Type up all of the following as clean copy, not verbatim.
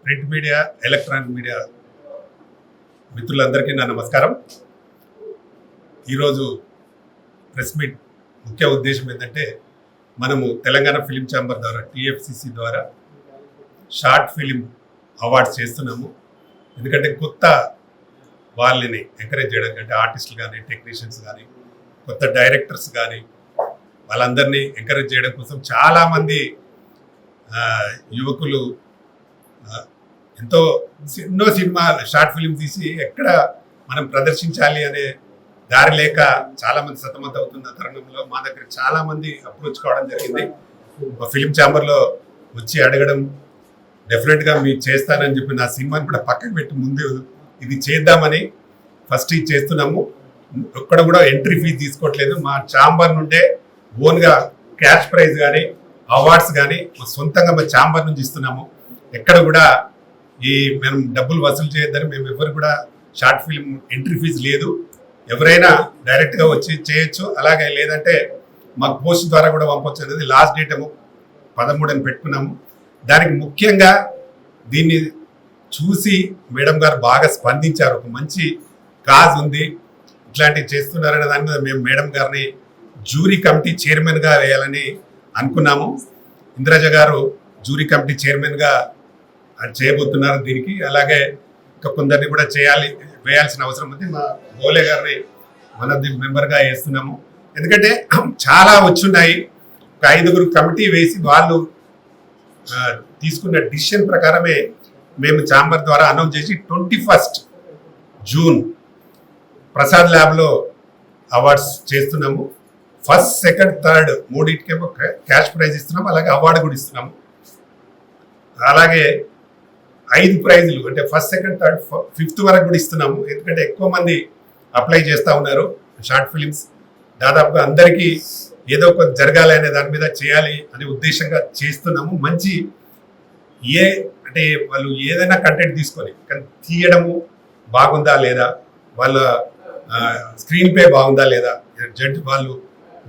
Print media, electronic media మిత్రులందరికీ నా నమస్కారం. ఈరోజు ప్రెస్ మీట్ ముఖ్య ఉద్దేశం ఏంటంటే, మనము తెలంగాణ ఫిలిం ఛాంబర్ ద్వారా TFCC ద్వారా షార్ట్ ఫిలిం అవార్డ్స్ చేస్తున్నాము. ఎందుకంటే కొత్త వాళ్ళని ఎంకరేజ్ చేయడం కంటే ఆర్టిస్టులు కానీ, టెక్నీషియన్స్ కానీ, కొత్త డైరెక్టర్స్ కానీ వాళ్ళందరినీ ఎంకరేజ్ చేయడం కోసం చాలామంది యువకులు ఎన్నో సినిమా షార్ట్ ఫిలిం తీసి ఎక్కడ మనం ప్రదర్శించాలి అనే దారి లేక చాలామంది సతమతం అవుతున్న తరుణంలో మా దగ్గర చాలామంది అప్రోచ్ కావడం జరిగింది. ఫిలిం ఛాంబర్లో వచ్చి అడగడం, డెఫినెట్గా మీరు చేస్తానని చెప్పి నా సినిమాని కూడా పక్కకు పెట్టి ముందు ఇది చేద్దామని ఫస్ట్ ఇది చేస్తున్నాము. ఒక్కడ కూడా ఎంట్రీ ఫీజు తీసుకోవట్లేదు. మా ఛాంబర్ నుండే ఓన్గా క్యాష్ ప్రైజ్ కానీ, అవార్డ్స్ కానీ సొంతంగా మా ఛాంబర్ నుంచి ఇస్తున్నాము. ఎక్కడ కూడా మేము డబ్బులు వసూలు చేయొద్దని మేము ఎవరు కూడా షార్ట్ ఫిల్మ్ ఎంట్రీ ఫీజు లేదు. ఎవరైనా డైరెక్ట్గా వచ్చి చేయొచ్చు. అలాగే లేదంటే మాకు పోస్ట్ ద్వారా కూడా పంపొచ్చు అనేది లాస్ట్ డేట్ ఏమో 13 అని పెట్టుకున్నాము. దానికి ముఖ్యంగా దీన్ని చూసి మేడం గారు బాగా స్పందించారు. ఒక మంచి కాజ్ ఉంది, ఇట్లాంటివి చేస్తున్నారనే దాని మీద మేము మేడం గారిని జ్యూరీ కమిటీ చైర్మన్గా వేయాలని అనుకున్నాము. ఇంద్రజ గారు జ్యూరీ కమిటీ చైర్మన్గా చేయబోతున్నారు దీనికి. అలాగే ఇంకా కొందరిని కూడా వేయాల్సిన అవసరం ఉంది. మా గోలే గారిని మన మెంబర్గా వేస్తున్నాము. ఎందుకంటే చాలా వచ్చున్నాయి. ఒక 5గురు కమిటీ వేసి వాళ్ళు తీసుకున్న డిసిషన్ ప్రకారమే మేము ఛాంబర్ ద్వారా అనౌన్స్ చేసి 21 జూన్ ప్రసాద్ ల్యాబ్లో అవార్డ్స్ చేస్తున్నాము. ఫస్ట్, సెకండ్, థర్డ్ మూడింటికేమో క్యాష్ ప్రైజ్ ఇస్తున్నాము. అలాగే అవార్డు కూడా ఇస్తున్నాము. అలాగే 5 ప్రైజులు అంటే ఫస్ట్, సెకండ్, థర్డ్, ఫిఫ్త్ వరకు కూడా ఇస్తున్నాము. ఎందుకంటే ఎక్కువ మంది అప్లై చేస్తూ ఉన్నారు షార్ట్ ఫిలిమ్స్. దాదాపుగా అందరికీ ఏదో ఒక జరగాలి అనే దాని మీద చేయాలి అనే ఉద్దేశంగా చేస్తున్నాము. మంచి అంటే వాళ్ళు ఏదైనా కంటెంట్ తీసుకొని కానీ తీయడము బాగుందా లేదా, వాళ్ళ స్క్రీన్ ప్లే బాగుందా లేదా, వాళ్ళు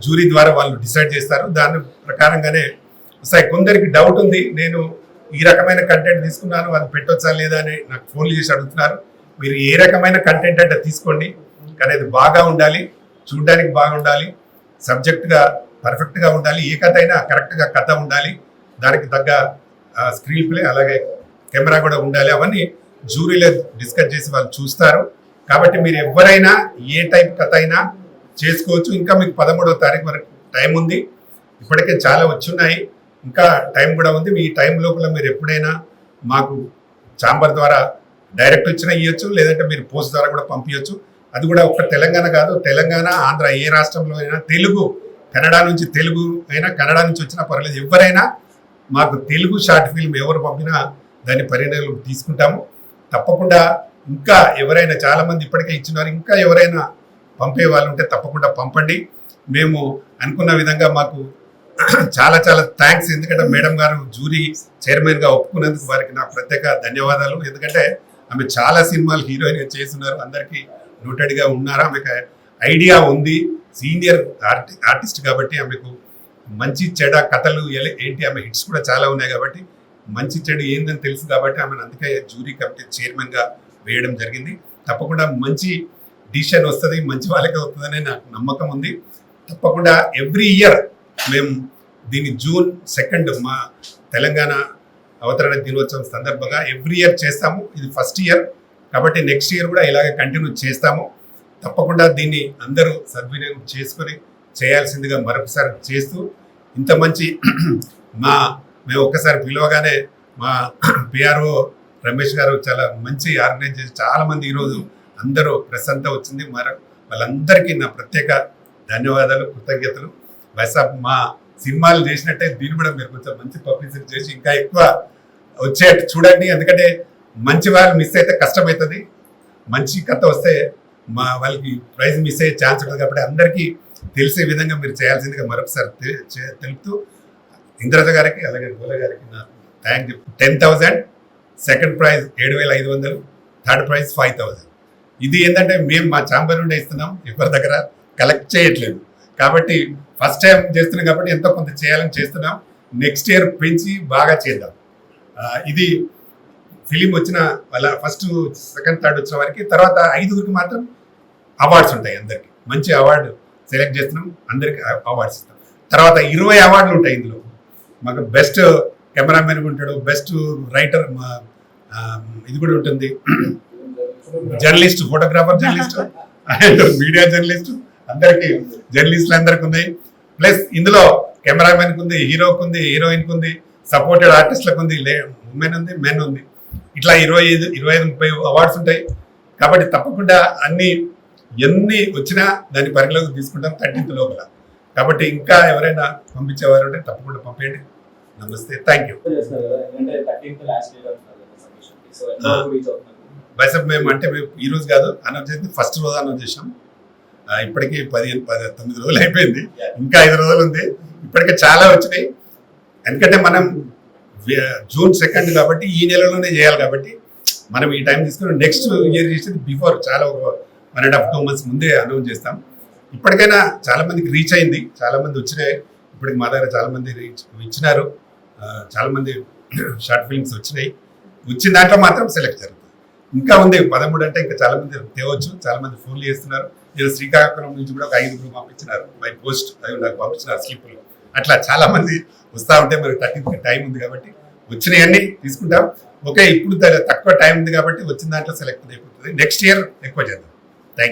జ్యూరీ ద్వారా వాళ్ళు డిసైడ్ చేస్తారు. దాని ప్రకారంగానే వస్తాయి. కొందరికి డౌట్ ఉంది, నేను ఈ రకమైన కంటెంట్ తీసుకున్నాను, అది పెట్టొచ్చా లేదా అని నాకు ఫోన్లు చేసి అడుగుతున్నారు. మీరు ఏ రకమైన కంటెంట్ అంటే తీసుకోండి, కానీ అది బాగా ఉండాలి, చూడడానికి బాగుండాలి, సబ్జెక్ట్గా పర్ఫెక్ట్గా ఉండాలి. ఏ కథ అయినా కరెక్ట్గా కథ ఉండాలి, దానికి తగ్గ స్క్రీన్ ప్లే అలాగే కెమెరా కూడా ఉండాలి. అవన్నీ జ్యూరీలో డిస్కస్ చేసి వాళ్ళు చూస్తారు. కాబట్టి మీరు ఎవరైనా ఏ టైప్ కథ అయినా చేసుకోవచ్చు. ఇంకా మీకు 13వ తారీఖు వరకు టైం ఉంది. ఇప్పటికే చాలా వచ్చున్నాయి, ఇంకా టైం కూడా ఉంది. మీ టైం లోపల మీరు ఎప్పుడైనా మాకు ఛాంబర్ ద్వారా డైరెక్ట్ వచ్చినా ఇవ్వచ్చు, లేదంటే మీరు పోస్ట్ ద్వారా కూడా పంపించవచ్చు. అది కూడా ఒక్క తెలంగాణ కాదు, తెలంగాణ, ఆంధ్ర ఏ రాష్ట్రంలో అయినా, తెలుగు, కన్నడ నుంచి తెలుగు అయినా, కన్నడ నుంచి వచ్చినా పర్వాలేదు. ఎవరైనా మాకు తెలుగు షార్ట్ ఫిల్మ్ ఎవరు పంపినా దాన్ని పరిగణలోకి తీసుకుంటాము. తప్పకుండా ఇంకా ఎవరైనా, చాలామంది ఇప్పటికే ఇచ్చినారు, ఇంకా ఎవరైనా పంపే వాళ్ళు ఉంటే తప్పకుండా పంపండి. మేము అనుకున్న విధంగా మాకు చాలా చాలా థ్యాంక్స్. ఎందుకంటే మేడం గారు జ్యూరీ చైర్మన్గా ఒప్పుకున్నందుకు వారికి నా ప్రత్యేక ధన్యవాదాలు. ఎందుకంటే ఆమె చాలా సినిమాలు హీరోయిన్గా చేస్తున్నారు, అందరికీ నోటెడ్గా ఉన్నారు, ఆమెకు ఐడియా ఉంది, సీనియర్ ఆర్టిస్ట్ కాబట్టి ఆమెకు మంచి చెడ కథలు ఏంటి, ఆమె హిట్స్ కూడా చాలా ఉన్నాయి కాబట్టి మంచి చెడు ఏందని తెలుసు కాబట్టి ఆమెను అందుకే జ్యూరీ కమిటీ చైర్మన్గా వేయడం జరిగింది. తప్పకుండా మంచి డిసిషన్ వస్తుంది, మంచి వాళ్ళకే వస్తుందనే నాకు నమ్మకం ఉంది. తప్పకుండా ఎవ్రీ ఇయర్ మేము దీన్ని June 2 మా తెలంగాణ అవతరణ దినోత్సవం సందర్భంగా ఎవ్రీ ఇయర్ చేస్తాము. ఇది ఫస్ట్ ఇయర్ కాబట్టి నెక్స్ట్ ఇయర్ కూడా ఇలాగే కంటిన్యూ చేస్తాము. తప్పకుండా దీన్ని అందరూ సద్వినియోగం చేసుకొని చేయాల్సిందిగా మరొకసారి చేస్తూ, ఇంత మంచి మేము ఒక్కసారి పిలవగానే మా PRO రమేష్ గారు చాలా మంచి ఆర్గనైజ్ చేసి చాలామంది ఈరోజు అందరూ ప్రెస్ అంతా వచ్చింది. వాళ్ళందరికీ నా ప్రత్యేక ధన్యవాదాలు, కృతజ్ఞతలు. వైసాబ్ మా సినిమాలు చేసినట్టే దీన్ని కూడా మీరు కొంచెం మంచి పబ్లిసిటీ చేసి ఇంకా ఎక్కువ వచ్చేట్టు చూడండి. ఎందుకంటే మంచి వాళ్ళు మిస్ అయితే కష్టమవుతుంది, మంచి కథ వస్తే వాళ్ళకి ప్రైజ్ మిస్ అయ్యే ఛాన్స్ ఉంటుంది. కాబట్టి అందరికీ తెలిసే విధంగా మీరు చేయాల్సిందిగా మరొకసారి తెలుపుతూ, ఇంద్రజ గారికి అలాగే గోల గారికి నా thank you. 10,000, second prize 7,500, third prize 5,000. ఇది ఏంటంటే మేము మా ఛాంబర్ నుండి ఇస్తున్నాం, ఎవరి దగ్గర కలెక్ట్ చేయట్లేదు. కాబట్టి ఫస్ట్ టైం చేస్తున్నాం కాబట్టి ఎంతో కొంత చేయాలని చేస్తున్నాం. నెక్స్ట్ ఇయర్ పెంచి బాగా చేద్దాం. ఇది ఫిలిం వచ్చిన వాళ్ళ ఫస్ట్ సెకండ్ థర్డ్ వచ్చిన వారికి తర్వాత 5గురికి మాత్రం అవార్డ్స్ ఉంటాయి. అందరికి మంచి అవార్డు సెలెక్ట్ చేస్తున్నాం, అందరికి అవార్డ్స్ ఇస్తాం. తర్వాత 20 అవార్డులు ఉంటాయి ఇందులో. మాకు బెస్ట్ కెమెరామెన్ ఉంటాడు, బెస్ట్ రైటర్ ఇది కూడా ఉంటుంది, journalist, photographer journalist and media journalist, అందరికి జర్నలిస్టులు అందరికి ఉన్నాయి. ప్లస్ ఇందులో కెమెరామెన్కి ఉంది, హీరోకి ఉంది, హీరోయిన్కి ఉంది, సపోర్టెడ్ ఆర్టిస్టులకు ఉంది, ఉమెన్ ఉంది, మెన్ ఉంది. ఇట్లా 25, 30 అవార్డ్స్ ఉంటాయి. కాబట్టి తప్పకుండా ఎన్ని వచ్చినా దాన్ని పరిగణలోకి తీసుకుంటాం 13th లోపల. కాబట్టి ఇంకా ఎవరైనా పంపించేవారు ఉంటే తప్పకుండా పంపేయండి. నమస్తే, థ్యాంక్ యూ. బైసప్ మేము ఈ రోజు కాదు అనౌన్స్ చేసి ఫస్ట్ రోజు అనౌన్స్ చేసాం. ఇప్పటికీ 19 రోజులు అయిపోయింది, ఇంకా 5 రోజులు ఉంది. ఇప్పటికే చాలా వచ్చినాయి. ఎందుకంటే మనం June 2 కాబట్టి ఈ నెలలోనే చేయాలి. కాబట్టి మనం ఈ టైం తీసుకుని నెక్స్ట్ ఇయర్ చేసేది బిఫోర్ చాలా 1.5 2 months ముందే అనౌన్స్ చేస్తాం. ఇప్పటికైనా చాలా మందికి రీచ్ అయింది, చాలా మంది వచ్చినాయి. ఇప్పటికి మా దగ్గర చాలా మంది ఇచ్చినారు, చాలా మంది షార్ట్ ఫిల్మ్స్ వచ్చినాయి. వచ్చిన దాంట్లో మాత్రం సెలెక్ట్ జరుగుతుంది. ఇంకా ఉంది 13 అంటే ఇంకా చాలా మంది తేవచ్చు. చాలా మంది ఫోన్లు చేస్తున్నారు. నేను శ్రీకాకుళం నుంచి కూడా ఒక 5 పంపించినారు బై పోస్ట్, అవి నాకు పంపించినారు స్లిప్పులు. అట్లా చాలా మంది వస్తూ ఉంటే మరి 13th టైం ఉంది కాబట్టి వచ్చినాయన్నీ తీసుకుంటాం. ఓకే, ఇప్పుడు తక్కువ టైం ఉంది కాబట్టి వచ్చిన దాంట్లో సెలెక్ట్ అయిపోతుంది. నెక్స్ట్ ఇయర్ ఎక్కువ చేద్దాం. Thank you.